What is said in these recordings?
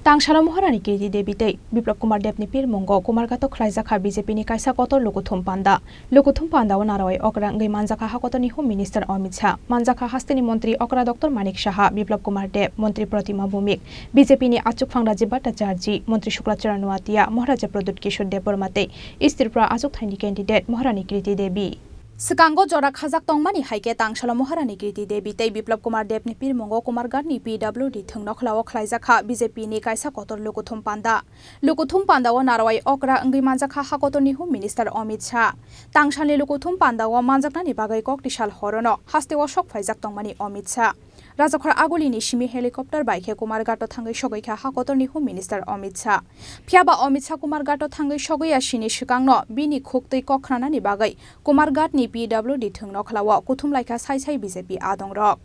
Tangshalo Moharani Kirti Debite, Biplop Kumar Depni Pirmongo, Kumargato Klaizaka BJP ni Kaisa Koto Lukuthum Panda. Lukuthum Panda Wanaroi, Okra Ngai Manjaka Hakotoni Home Minister Amit Shah, Manjaka Hastini Montri Okra Dr. Manik Shaha, Biplop Kumar Deb, Montri Pratima Bhumik, BJP ni Achuk Phangraji Bhattacharjee, Montri Shuklacharn Noatia, Maharaja Pradut Kishore Debormate, Istirpra Achuk Thaini candidate Moharani Kirti Debi. Sekango jorak khajak tongmani haike Tangshalo Moharani Kirti Debi tei Biplop Kumar Deb ni Pirmongo Kumargat ni PWD thungno khlao khlaijaka BJP ni kaisa kotor Lukuthum Panda. Lukuthum Panda wa narwai okra ngai manjaka hakotor ni Home Minister Amit Shah. Tangshali Lukuthum Panda wa manjakna ni bagai kok tishal horono haste wa shok phaijak tongmani Amit Shah. Rajakhar Agulini Shimi helicopter by Kumargato Tangai Shogoika Hakotorni Home Minister Amit Shah. Piaba Amit Shah Kumargato Tangai Shogoya Shini Shikangno, Bini Kukti Kokranani Bagai, Kumargatni PWD Tungno Klawa, Kutum like a Sai BJP Adong Rock.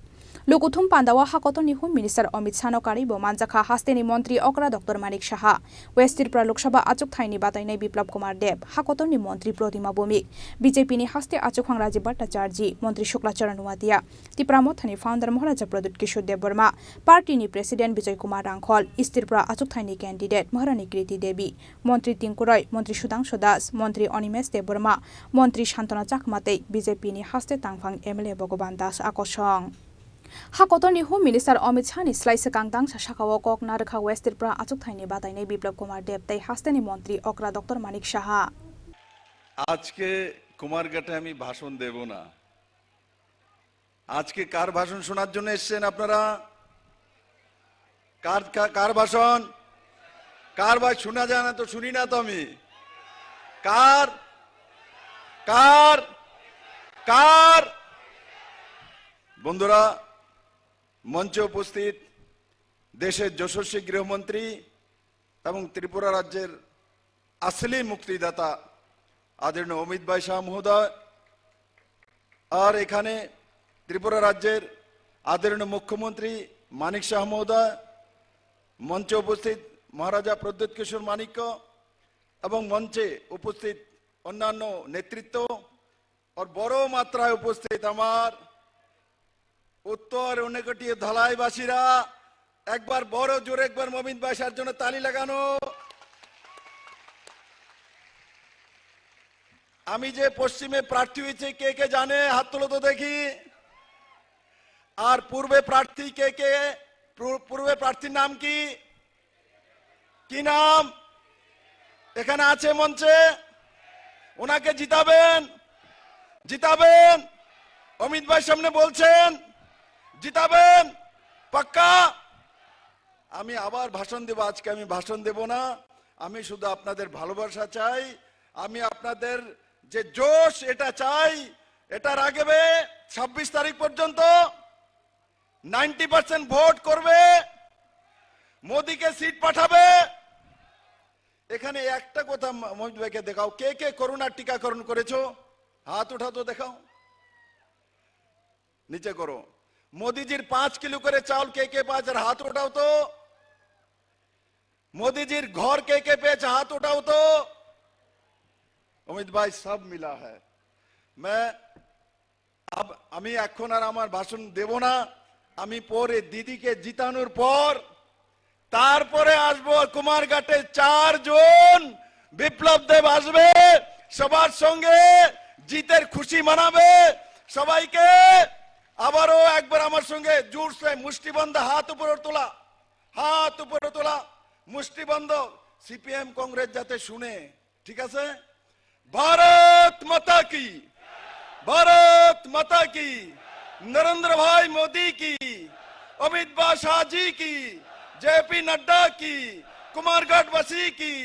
Lukuthum Pandawa Hakotorni Home Minister Amit Shah no Karibo Manjaka Hasteni Montri Okra Dr. Manik Shaha, West Tripura Lok Sabha Achuk Thaini Batainai Biplop Kumar Deb, Hakotorni Montri Pratima Bhumik, BJP ni Haste Achuk Phangraji Bhattacharjee, Montri Shuklacharn Noatia, Tripura Mothani founder Maharaja Pradut Kishore Deborma, Party ni President Bijoy Kumar Rangkhol, Tripura Achuk Thaini candidate Moharani Kirti Debi, Montri Tinkuroy, Montri Shudangshu Das, Montri Onimes Deborma, Montri Shantana Chakmate, BJP ni Haste Tangphang MLA Bhogoban Das Akosong. Hakotorni Home Minister Amit Shah ni Slaise Kangtang Shashakawa Kok Narkha West Tripura Achuk Thaini Batainai Biplop Kumar Deb tei Hasteni Montri Okra Dr. Manik Shaha. আজকে কুমারঘাটে আমি ভাষণ দেব না। আজকে কার ভাষণ শোনার জন্য এসেছেন আপনারা? কার ভাষণ? কার ভাই শোনা যায় না তো শুনি না তো আমি। কার কার কার বন্ধুরা, মঞ্চে উপস্থিত দেশের যশস্বী গৃহমন্ত্রী এবং ত্রিপুরা রাজ্যের আসলি মুক্তিদাতা আদরণীয় অমিত ভাই শাহ মহোদয়, আর এখানে ত্রিপুরা রাজ্যের আদরণীয় মুখ্যমন্ত্রী মানিক শাহ মহোদয়, মঞ্চে উপস্থিত মহারাজা প্রদ্যুৎ কিশোর মানিক্য এবং মঞ্চে উপস্থিত অন্যান্য নেতৃত্ব আর বড় মাত্রায় উপস্থিত আমার উত্তর উনকটিয়া ধলাইবাসীরা, একবার বড় জোরে একবার মমিন ভাই শাহর জন্য তালি লাগানো। আমি যে পশ্চিমে প্রার্থী হয়েছে কে কে জানে? হাত তুলো তো দেখি। আর পূর্বে প্রার্থী কে কে? পূর্বে প্রার্থীর নাম কি? কি নাম? এখানে আছে মঞ্চে। ওনাকে জিতাবেন, জিতাবেন। অমিত ভাই সামনে বলছেন জিতাবেন পাক্কা। আমি আবার ভাষণ দেব, আজকে আমি ভাষণ দেব না। আমি শুধু আপনাদের ভালোবাসা চাই, আমি আপনাদের যে জোশ এটা চাই। এটা রাখবে 26 তারিখ পর্যন্ত 90% ভোট করবে, মোদিকে সিট পাঠাবে। এখানে একটা কথা মহিত ভাইকে দেখাও, কে কে করোনার টিকাকরণ করেছো? হাত উঠা তো দেখাও, নিচে করো। মোদিজির 5 কিলো করে চাউল কে কে পাচ্ছে? হাত উঠাও তো। মোদিজির ঘর কে কে পেয়েছে? হাত উঠাও তো। অমিত ভাই সব মিলা है। আমি এখন আর আমার ভাষণ দেব না। আমি পরে দিদিকে জিতানোর পর তারপরে আসবো। কুমারঘাটে 4 জন বিপ্লব দেব আসবে, সবার সঙ্গে জিতের খুশি মানাবে। সবাইকে আবারও একবার আমার সঙ্গে জোরসে মুষ্টিবন্ধ হাত উপরে তোলা, হাত উপরে তোলা, মুষ্টিবন্ধ। সিপিএম কংগ্রেস যাতে শুনে, ঠিক আছে? भारत माता की, भारत माता की, नरेंद्र भाई मोदी की, अमित शाह जी की, जेपी नड्डा की, कुमारघाट वासी की,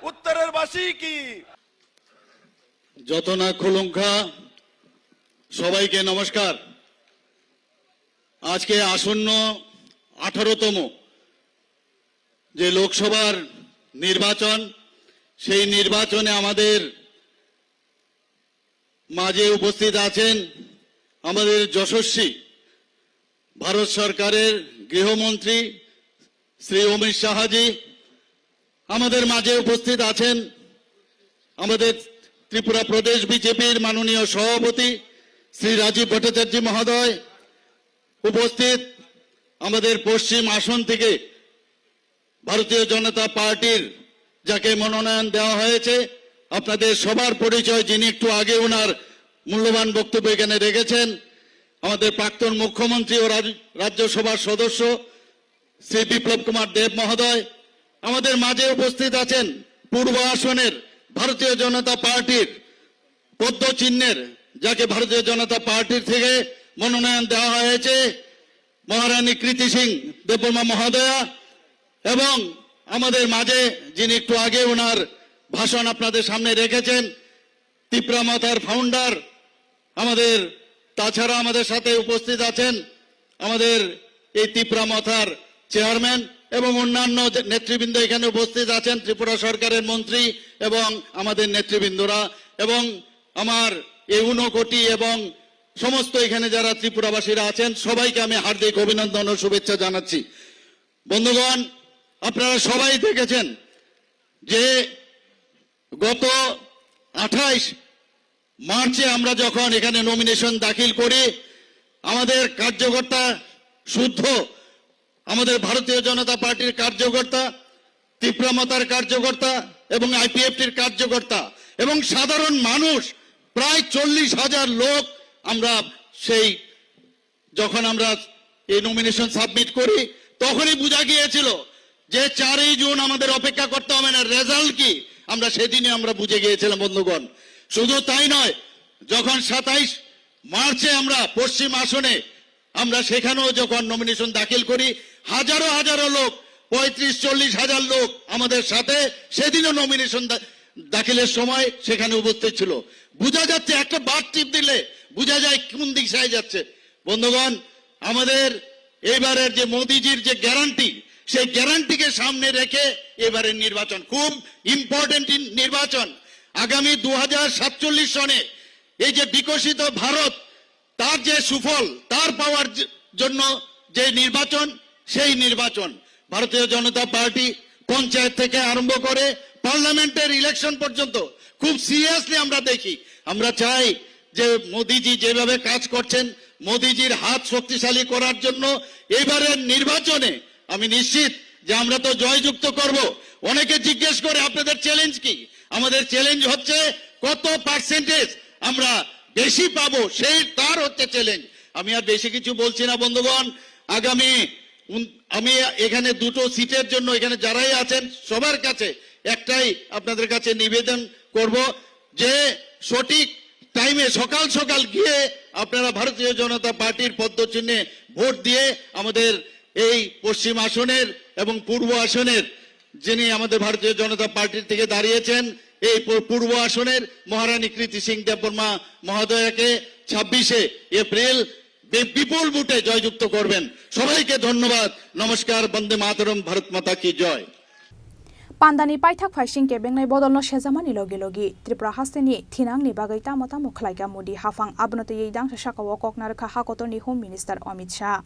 उत्तरेर वासी की। যতনা খুলুঙ্খা সবাইকে নমস্কার। আজকে আসন্ন 18তম যে লোকসভার নির্বাচন, সেই নির্বাচনে আমাদের মাঝে উপস্থিত আছেন আমাদের যশস্বী ভারত সরকারের গৃহমন্ত্রী শ্রী অমিত শাহজি। আমাদের মাঝে উপস্থিত আছেন আমাদের ত্রিপুরা প্রদেশ বিজেপির মাননীয় সভাপতি শ্রী রাজীব ভট্টাচার্য মহোদয়। উপস্থিত আমাদের পশ্চিম আসন থেকে ভারতীয় জনতা পার্টির যাকে মনোনয়ন দেওয়া হয়েছে, আপনাদের সবার পরিচয়, যিনি একটু আগে ওনার মূল্যবান বক্তব্য এখানে রেখেছেন, আমাদের প্রাক্তন মুখ্যমন্ত্রী ও রাজ্যসভার সদস্য শ্রী বিপ্লব কুমার দেব মহোদয়। আমাদের মাঝে উপস্থিত আছেন পূর্ব আসনের ভারতীয় জনতা পার্টির পদ্ম চিহ্নের, যাকে ভারতীয় জনতা পার্টির থেকে মনোনয়ন দেওয়া হয়েছে, মহারানী কৃতি সিং দেববর্মা মহোদয়া। এবং আমাদের মাঝে যিনি একটু আগে ওনার ভাষণ আপনাদের সামনে রেখেছেন, তিপ্রা মাতার ফাউন্ডার আমাদের, তাছাড়া আমাদের সাথে উপস্থিত আছেন আমাদের এই তিপ্রা মাতার চেয়ারম্যান এবং অন্যান্য নেতৃবৃন্দ এখানে উপস্থিত আছেন, ত্রিপুরা সরকারের মন্ত্রী এবং আমাদের নেতৃবৃন্দরা, এবং আমার এই ঊনকোটি এবং সমস্ত এখানে যারা ত্রিপুরাবাসীরা আছেন, সবাইকে আমি হার্দিক অভিনন্দন ও শুভেচ্ছা জানাচ্ছি। বন্ধুগণ, আপনারা সবাই দেখেছেন যে গত 28 মার্চে আমরা যখন এখানে নমিনেশন দাখিল করি, আমাদের কার্যকর্তা শুদ্ধ, আমাদের ভারতীয় জনতা পার্টির কার্যকর্তা, তিপ্রা মাতার কার্যকর্তা এবং আইপিএফটির কার্যকর্তা এবং সাধারণ মানুষ প্রায় 40,000 লোক আমরা সেই যখন আমরা এই নমিনেশন সাবমিট করি, তখনই বোঝা গিয়েছিল যে 4ই জুন আমাদের অপেক্ষা করতে হবে না, রেজাল্ট কি আমরা সেদিনই আমরা বুঝে গিয়েছিলাম। বন্ধুগণ, শুধু তাই নয়, যখন 27 মার্চে আমরা পশ্চিম আসনে আমরা সেখানেও যখন নমিনেশন দাখিল করি, হাজারো হাজারো লোক, 35-40 হাজার লোক আমাদের সাথে সেদিনও নমিনেশন দাখিলের সময় সেখানে উপস্থিত ছিল। বোঝা যাচ্ছে, একটা বার টিপ দিলে বোঝা যায় কোন দিশায় যাচ্ছে। বন্ধুগণ, আমাদের এবারের যে মোদিজির যে গ্যারান্টি, সেই গ্যারান্টিকে সামনে রেখে এবারের নির্বাচন খুব ইম্পর্টেন্ট নির্বাচন। আগামী 2047 সনে এই যে বিকশিত ভারত, তার যে সুফল তার পাওয়ার জন্য যে নির্বাচন, সেই নির্বাচন ভারতীয় জনতা পার্টি পঞ্চায়েত থেকে আরম্ভ করে পার্লামেন্টের ইলেকশন পর্যন্ত খুব সিরিয়াসলি আমরা দেখি। আমরা চাই যে মোদিজি যেভাবে কাজ করছেন, মোদিজির হাত শক্তিশালী করার জন্য এবারের নির্বাচনে আমি নিশ্চিত যে আমরা তো জয়যুক্ত করব। অনেকে জিজ্ঞেস করে আপনাদের চ্যালেঞ্জ কি? আমাদের চ্যালেঞ্জ হচ্ছে কত পার্সেন্টেজ আমরা বেশি পাবো, সেই তার হচ্ছে চ্যালেঞ্জ। আমি আর বেশি কিছু বলছি না। বন্ধুগণ, আগামী আমি এখানে দুটো সিটের জন্য এখানে যারাই আছেন সবার কাছে একটাই আপনাদের কাছে নিবেদন করব যে সঠিক টাইমে সকাল সকাল গিয়ে আপনারা ভারতীয় জনতা পার্টির পদ্মচিহ্নে ভোট দিয়ে আমাদের এই পশ্চিম আসনের এবং পূর্ব আসনের যিনি আমাদের ভারতীয় জনতা পার্টির থেকে দাঁড়িয়েছেন, এই পূর্ব আসনের মহারানী কৃতি সিং দেববর্মা মহোদয়াকে 26শে এপ্রিল বিপুল ভোটে জয়যুক্ত করবেন। সবাইকে ধন্যবাদ। নমস্কার। বন্দে মাতরম। ভারত মাতা কি জয়। पान्दानि पाइथाक फाइसिं केबेंनाय बदलनो सेजामानि लगे लगे त्रिपुरा हास्तेनि थिनांनि बागै तामो तामो खलायगा मोदी हाफां आबनतयै दांसा शाखाव ककनारखा हाकतनि होम मिनिस्टर अमित शाह।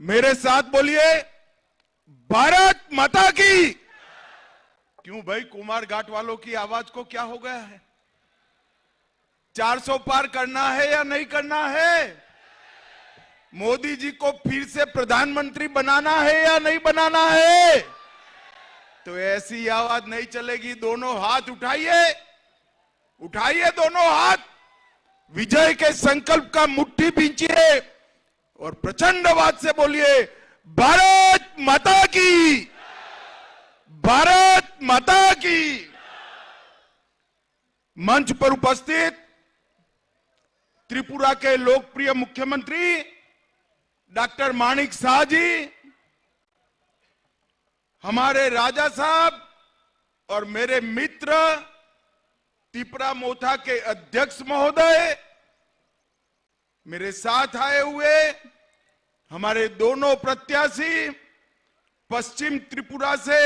मेरे साथ बोलिए, भारत माता की। क्यों भाई, कुमार घाट वालों की आवाज को क्या हो गया है? 400 पार करना है या नहीं करना है? मोदी जी को फिर से प्रधानमंत्री बनाना है या नहीं बनाना है? तो ऐसी आवाज नहीं चलेगी। दोनों हाथ उठाइए, उठाइए दोनों हाथ, विजय के संकल्प का मुट्ठी भींचिए और प्रचंड आवाज से बोलिए, भारत माता की, भारत माता की। मंच पर उपस्थित त्रिपुरा के लोकप्रिय मुख्यमंत्री डॉक्टर माणिक शाह जी, हमारे राजा साहब और मेरे मित्र तिपरा मोथा के अध्यक्ष महोदय, मेरे साथ आए हुए हमारे दोनों प्रत्याशी पश्चिम त्रिपुरा से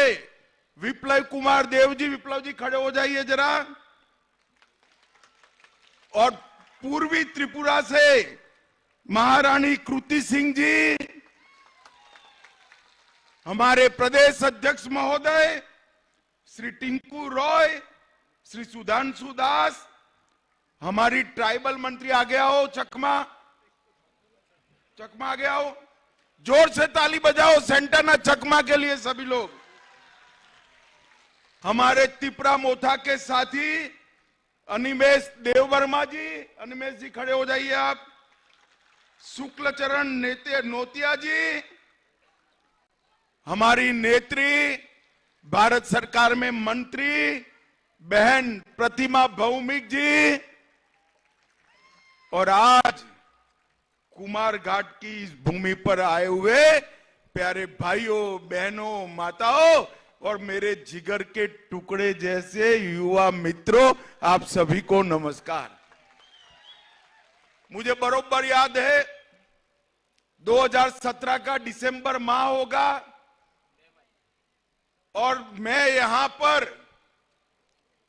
विप्लव कुमार देव जी, विप्लव जी खड़े हो जाइए जरा, और पूर्वी त्रिपुरा से महारानी कृति सिंह जी, हमारे प्रदेश अध्यक्ष महोदय श्री टिंकू रॉय, श्री सुधांशु दास, हमारी ट्राइबल मंत्री आगे आओ, चकमा आगे आओ, जोर से ताली बजाओ सेंटाना चकमा के लिए सभी लोग। हमारे त्रिपुरा मोथा के साथी अनिमेश देववर्मा जी, अनिमेश जी खड़े हो जाइए आप। शुक्लचरण नोतिया जी, हमारी नेत्री, भारत सरकार में मंत्री बहन प्रतिमा भौमिक जी, और आज कुमार घाट की इस भूमि पर आए हुए प्यारे भाइयों बहनों माताओं और मेरे जिगर के टुकड़े जैसे युवा मित्रों, आप सभी को नमस्कार। मुझे बरोबर याद है 2017 का दिसंबर माह होगा और मैं यहां पर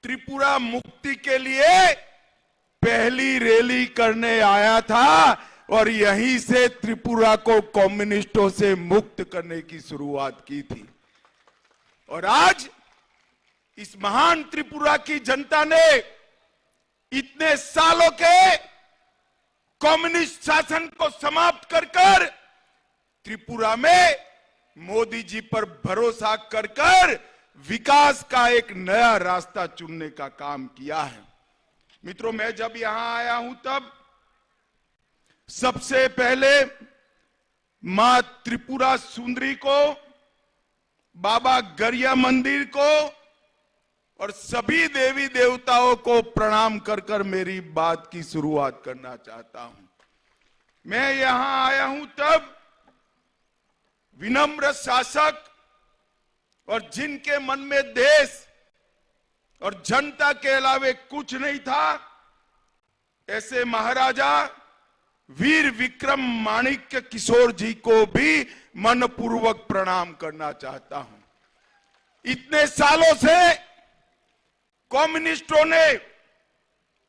त्रिपुरा मुक्ति के लिए पहली रैली करने आया था और यहीं से त्रिपुरा को कम्युनिस्टों से मुक्त करने की शुरुआत की थी। और आज इस महान त्रिपुरा की जनता ने इतने सालों के कम्युनिस्ट शासन को समाप्त कर त्रिपुरा में मोदी जी पर भरोसा कर विकास का एक नया रास्ता चुनने का काम किया है। मित्रों, मैं जब यहां आया हूं तब सबसे पहले मां त्रिपुरा सुंदरी को, बाबा गरिया मंदिर को और सभी देवी देवताओं को प्रणाम कर मेरी बात की शुरुआत करना चाहता हूं। मैं यहां आया हूं तब विनम्र शासक और जिनके मन में देश और जनता के अलावे कुछ नहीं था, ऐसे महाराजा वीर विक्रम माणिक्य किशोर जी को भी मनपूर्वक प्रणाम करना चाहता हूं। इतने सालों से कम्युनिस्टों ने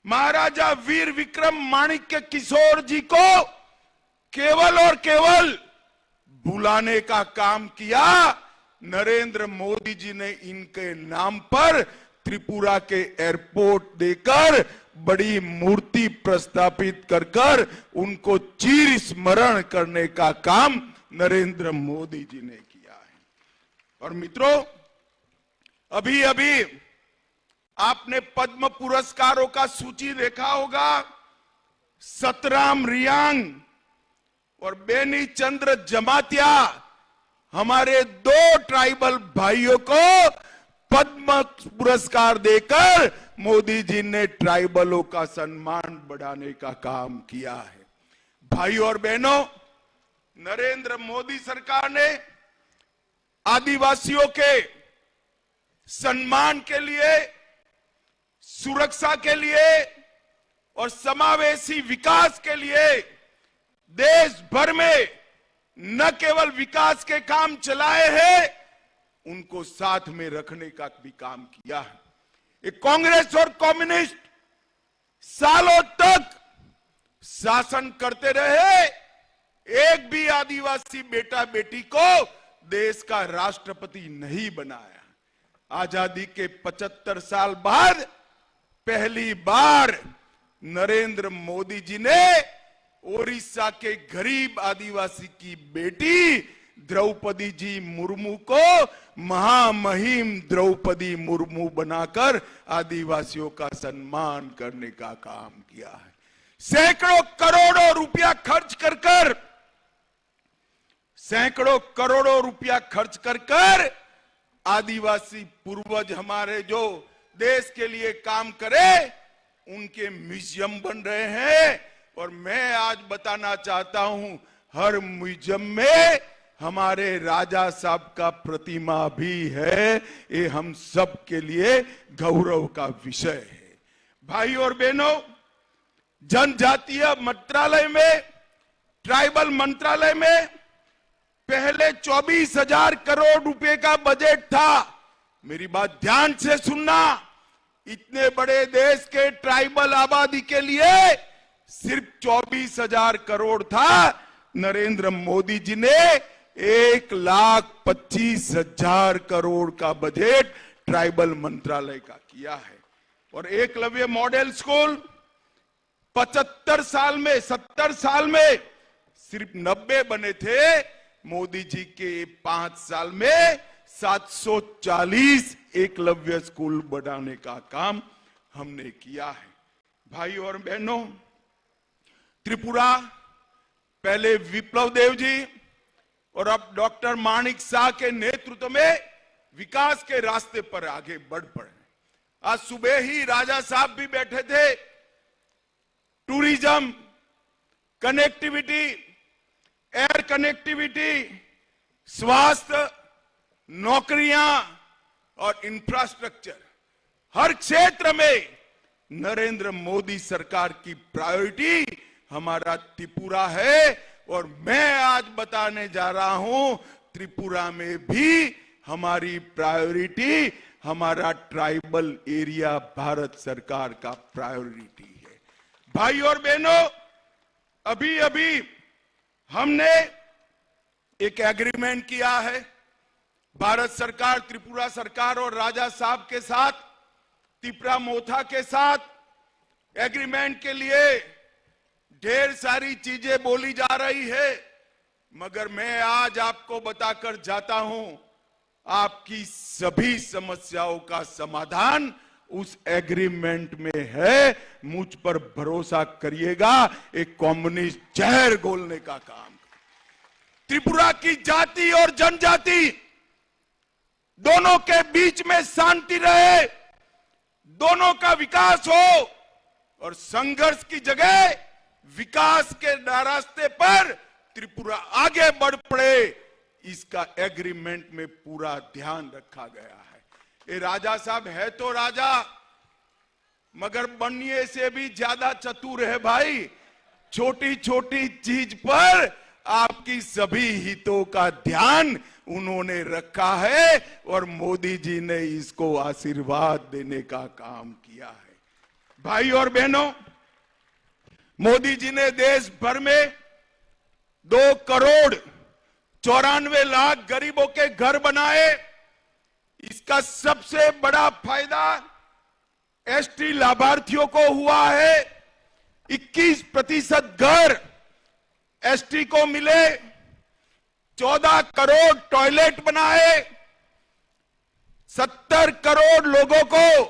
महाराजा वीर विक्रम माणिक्य किशोर जी को केवल और केवल बुलाने का काम किया। नरेंद्र मोदी जी ने इनके नाम पर त्रिपुरा के एयरपोर्ट देकर बड़ी मूर्ति प्रस्थापित कर उनको चिर स्मरण करने का काम नरेंद्र मोदी जी ने किया है। और मित्रों, अभी अभी आपने पद्म पुरस्कारों का सूची देखा होगा। सतराम रियांग और बेनी चंद्र जमातिया, हमारे 2 ट्राइबल भाइयों को पद्म पुरस्कार देकर मोदी जी ने ट्राइबलों का सम्मान बढ़ाने का काम किया है। भाइयों और बहनों, नरेंद्र मोदी सरकार ने आदिवासियों के सम्मान के लिए, सुरक्षा के लिए और समावेशी विकास के लिए देश भर में न केवल विकास के काम चलाए हैं, उनको साथ में रखने का भी काम किया है। ये कांग्रेस और कम्युनिस्ट सालों तक शासन करते रहे, एक भी आदिवासी बेटा बेटी को देश का राष्ट्रपति नहीं बनाया। आजादी के 75 साल बाद पहली बार नरेंद्र मोदी जी ने ओडिशा के गरीब आदिवासी की बेटी द्रौपदी जी मुर्मू को महामहिम द्रौपदी मुर्मू बनाकर आदिवासियों का सम्मान करने का काम किया है। सैकड़ों करोड़ों रुपया खर्च कर आदिवासी पूर्वज हमारे जो देश के लिए काम करे, उनके म्यूजियम बन रहे हैं। और मैं आज बताना चाहता हूं, हर म्यूजियम में हमारे राजा साहब का प्रतिमा भी है। ये हम सब के लिए गौरव का विषय है। भाइयों और बहनों, जनजातीय मंत्रालय में, ट्राइबल मंत्रालय में पहले 24,000 करोड़ रुपए का बजट था। मेरी बात ध्यान से सुनना, इतने बड़े देश के ट्राइबल आबादी के लिए सिर्फ 24,000 करोड़ था। नरेंद्र मोदी जी ने 1,25,000 करोड़ का बजट ट्राइबल मंत्रालय का किया है। और एकलव्य मॉडल स्कूल 70 साल में सिर्फ 90 बने थे। मोदी जी के 5 साल में 740 एकलव्य स्कूल बनाने का काम हमने किया है। भाई और बहनों, त्रिपुरा पहले विप्लव देव जी और अब डॉक्टर माणिक शाह के नेतृत्व में विकास के रास्ते पर आगे बढ़ पड़े। आज सुबह ही राजा साहब भी बैठे थे। टूरिज्म, कनेक्टिविटी, एयर कनेक्टिविटी, स्वास्थ्य, नौकरियां और इंफ्रास्ट्रक्चर, हर क्षेत्र में नरेंद्र मोदी सरकार की प्रायोरिटी हमारा त्रिपुरा है। और मैं आज बताने जा रहा हूं, त्रिपुरा में भी हमारी प्रायोरिटी हमारा ट्राइबल एरिया भारत सरकार का प्रायोरिटी है। भाई और बहनों, अभी अभी हमने एक एग्रीमेंट किया है भारत सरकार, त्रिपुरा सरकार और राजा साहब के साथ, तिपरा मोथा के साथ। एग्रीमेंट के लिए ढेर सारी चीजें बोली जा रही है, मगर मैं आज आपको बताकर जाता हूं, आपकी सभी समस्याओं का समाधान उस एग्रीमेंट में है। मुझ पर भरोसा करिएगा, एक कम्युनिस्ट जहर घोलने का काम। त्रिपुरा की जाति और जनजाति दोनों के बीच में शांति रहे, दोनों का विकास हो और संघर्ष की जगह विकास के रास्ते पर त्रिपुरा आगे बढ़ पड़े, इसका एग्रीमेंट में पूरा ध्यान रखा गया है। ये राजा साहब है तो राजा, मगर बनने से भी ज्यादा चतुर है भाई। छोटी छोटी चीज पर आपकी सभी हितों का ध्यान उन्होंने रखा है और मोदी जी ने इसको आशीर्वाद देने का काम किया है। भाई और बहनों, मोदी जी ने देश भर में 2,94,00,000 गरीबों के घर बनाए। इसका सबसे बड़ा फायदा एसटी लाभार्थियों को हुआ है। 21% घर एसटी को मिले, 14 करोड़ टॉयलेट बनाए, 70 करोड़ लोगों को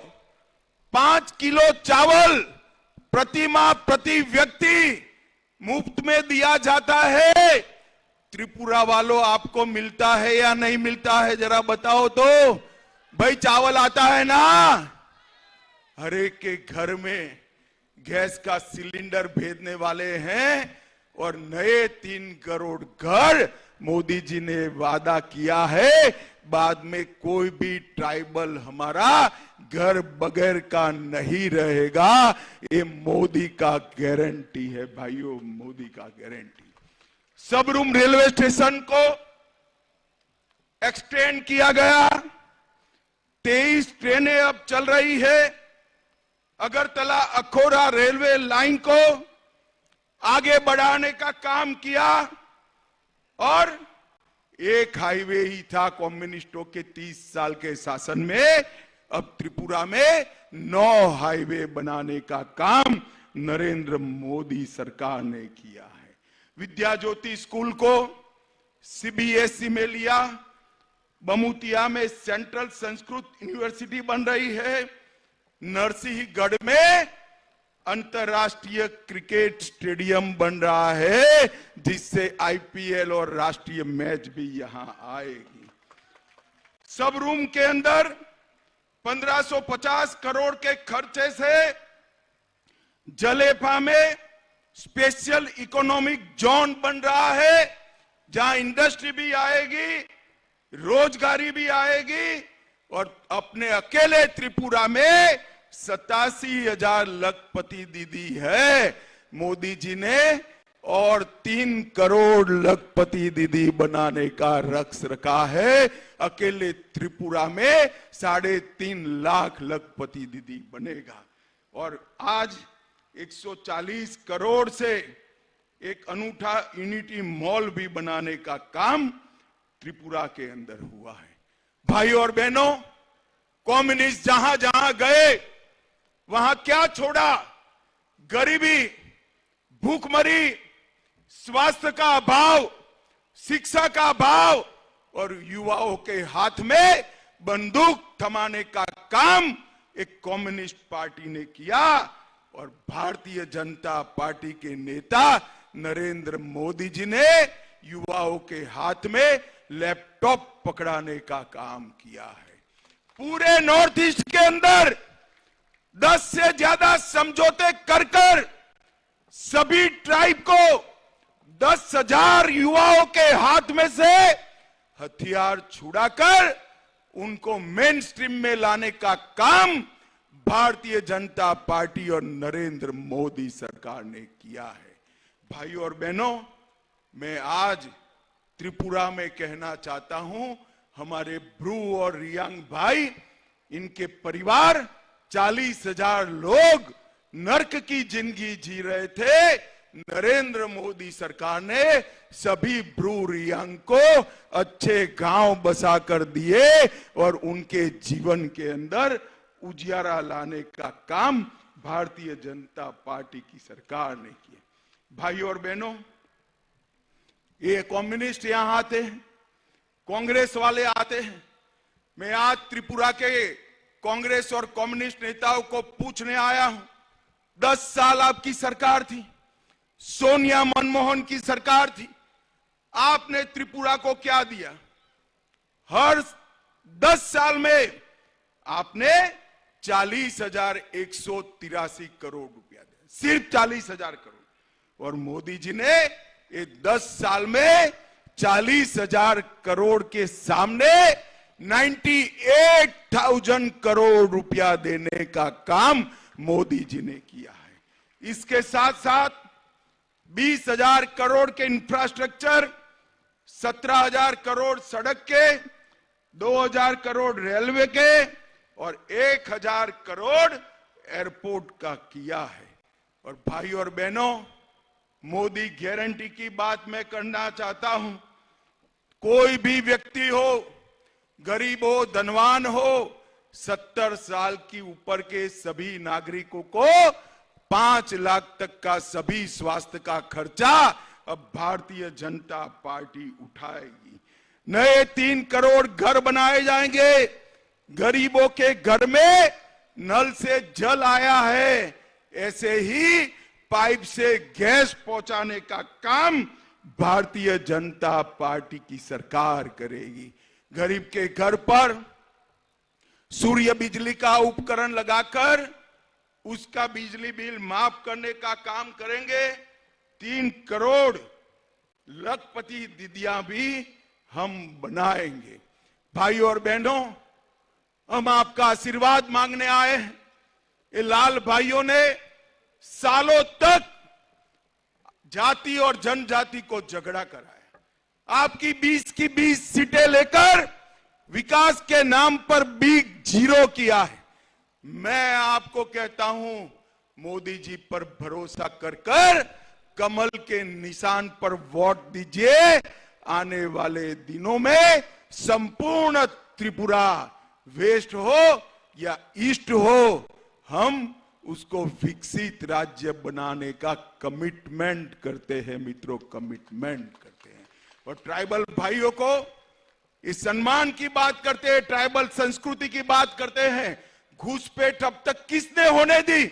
5 किलो चावल प्रति माह प्रति व्यक्ति मुफ्त में दिया जाता है। त्रिपुरा वालों, आपको मिलता है या नहीं मिलता है, जरा बताओ तो। भाई चावल आता है ना? हर एक के घर में गैस का सिलेंडर भेजने वाले हैं और नए 3 करोड़ घर मोदी जी ने वादा किया है। बाद में कोई भी ट्राइबल हमारा घर बगैर का नहीं रहेगा। ये मोदी का गारंटी है भाइयों, मोदी का गारंटी। सबरूम रेलवे स्टेशन को एक्सटेंड किया गया, 23 ट्रेनें अब चल रही है। अगरतला अखौरा रेलवे लाइन को आगे बढ़ाने का काम किया और एक हाईवे ही था कम्युनिस्टों के 30 साल के शासन में। अब त्रिपुरा में 9 हाईवे बनाने का काम नरेंद्र मोदी सरकार ने किया है। विद्या ज्योति स्कूल को सीबीएसई में लिया। बमुतिया में सेंट्रल संस्कृत यूनिवर्सिटी बन रही है। नरसिंहगढ़ में अंतरराष्ट्रीय क्रिकेट स्टेडियम बन रहा है, जिससे आईपीएल और राष्ट्रीय मैच भी यहां आएगी। सब रूम के अंदर 1550 करोड़ के खर्चे से जलेफा में स्पेशल इकोनॉमिक जोन बन रहा है, जहां इंडस्ट्री भी आएगी, रोजगारी भी आएगी। और अपने अकेले त्रिपुरा में 87,000 लखपति दीदी है मोदी जी ने, और 3 करोड़ लखपति दीदी बनाने का लक्ष्य रखा है। अकेले त्रिपुरा में 3.5 लाख लखपति दीदी बनेगा। और आज 140 करोड़ से एक अनूठा यूनिटी मॉल भी बनाने का काम त्रिपुरा के अंदर हुआ है। भाई और बहनों, कम्युनिस्ट जहां जहां गए वहां क्या छोड़ा? गरीबी, भूखमरी, स्वास्थ्य का अभाव, शिक्षा का अभाव, और युवाओं के हाथ में बंदूक थमाने का काम एक कम्युनिस्ट पार्टी ने किया और भारतीय जनता पार्टी के नेता नरेंद्र मोदी जी ने युवाओं के हाथ में लैपटॉप पकड़ाने का काम किया है। पूरे नॉर्थ ईस्ट के अंदर 10 से ज्यादा समझौते कर सभी ट्राइब को 10,000 युवाओं के हाथ में से हथियार छुड़ाकर उनको मेन स्ट्रीम में लाने का काम भारतीय जनता पार्टी और नरेंद्र मोदी सरकार ने किया है। भाइयों और बहनों, मैं आज त्रिपुरा में कहना चाहता हूं, हमारे ब्रू और रियांग भाई, इनके परिवार 40,000 लोग नर्क की जिंदगी जी रहे थे। नरेंद्र मोदी सरकार ने सभी ब्रू रियांग को अच्छे गांव बसा कर दिए और उनके जीवन के अंदर उजियारा लाने का काम भारतीय जनता पार्टी की सरकार ने किया। भाइयों और बहनों, ये कम्युनिस्ट यहां आते हैं, कांग्रेस वाले आते हैं। मैं आज त्रिपुरा के कांग्रेस और कम्युनिस्ट नेताओं को पूछने आया हूं, 10 साल आपकी सरकार थी, सोनिया मनमोहन की सरकार थी, आपने त्रिपुरा को क्या दिया? हर 10 साल में आपने 40,183 करोड़ रुपया दिया, सिर्फ 40,000 करोड़। और मोदी जी ने ये 10 साल में 40,000 करोड़ के सामने 98,000 करोड़ रुपया देने का काम मोदी जी ने किया है। इसके साथ साथ 20,000 करोड़ के इंफ्रास्ट्रक्चर, 17,000 करोड़ सड़क के, 2,000 करोड़ रेलवे के और 1,000 करोड़ एयरपोर्ट का किया है। और भाई और बहनों, मोदी गारंटी की बात मैं करना चाहता हूं। कोई भी व्यक्ति हो, गरीब हो, धनवान हो, 70 साल की ऊपर के सभी नागरिकों को 5 लाख तक का सभी स्वास्थ्य का खर्चा अब भारतीय जनता पार्टी उठाएगी। नए 3 करोड़ घर बनाए जाएंगे। गरीबों के घर में नल से जल आया है, ऐसे ही पाइप से गैस पहुंचाने का काम भारतीय जनता पार्टी की सरकार करेगी। गरीब के घर पर सूर्य बिजली का उपकरण लगाकर उसका बिजली बिल माफ करने का काम करेंगे। 3 करोड़ लखपति दीदियां भी हम बनाएंगे। भाइयों और बहनों, हम आपका आशीर्वाद मांगने आए हैं। ये लाल भाइयों ने सालों तक जाति और जनजाति को झगड़ा कराया। आपकी 20 की 20 सीटें लेकर विकास के नाम पर बिग जीरो किया है। मैं आपको कहता हूं, मोदी जी पर भरोसा कर कमल के निशान पर वोट दीजिए। आने वाले दिनों में संपूर्ण त्रिपुरा, वेस्ट हो या ईस्ट हो, हम उसको विकसित राज्य बनाने का कमिटमेंट करते हैं मित्रों, कमिटमेंट करते हैं। और ट्राइबल भाइयों को इस सम्मान की बात करते हैं, ट्राइबल संस्कृति की बात करते हैं। घुसपैठ अब तक किसने होने दी?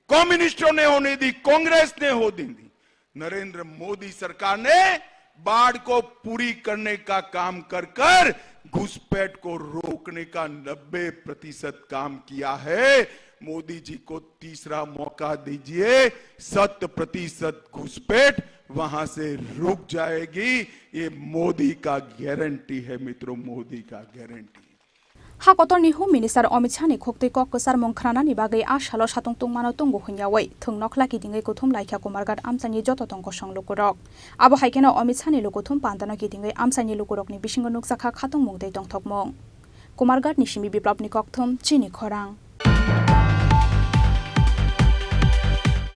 कम्युनिस्टों ने होने दी, कांग्रेस ने होने दी। नरेंद्र मोदी सरकार ने बाढ़ को पूरी करने का काम कर घुसपैठ को रोकने का 90% काम किया है। मोदी जी को तीसरा मौका दीजिए, 100% घुसपैठ वहां से रुक जाएगी। ये मोदी का गारंटी है मित्रों, मोदी का गारंटी। हाकतरनि होम मिनिस्टार अमित शाहनि खक्तैको कसार मंख्रानानि बागै आसालो सातंतुं मानो तंगु हुन्यावै थंनक लाखिदिङै गौतम लाइखा कुमारघाट आमसानि जततंग सं लुकुरक आबो हाइकेनो अमित शाहनि लुकुथुम पान्दानो गिदिङै आमसानि लुकुरकनि बिसिङो नुकसाखा खातंमुं दै दंथकमं कुमारघाट निसिमि बिप्लबनि कक्थम चिनि खरां।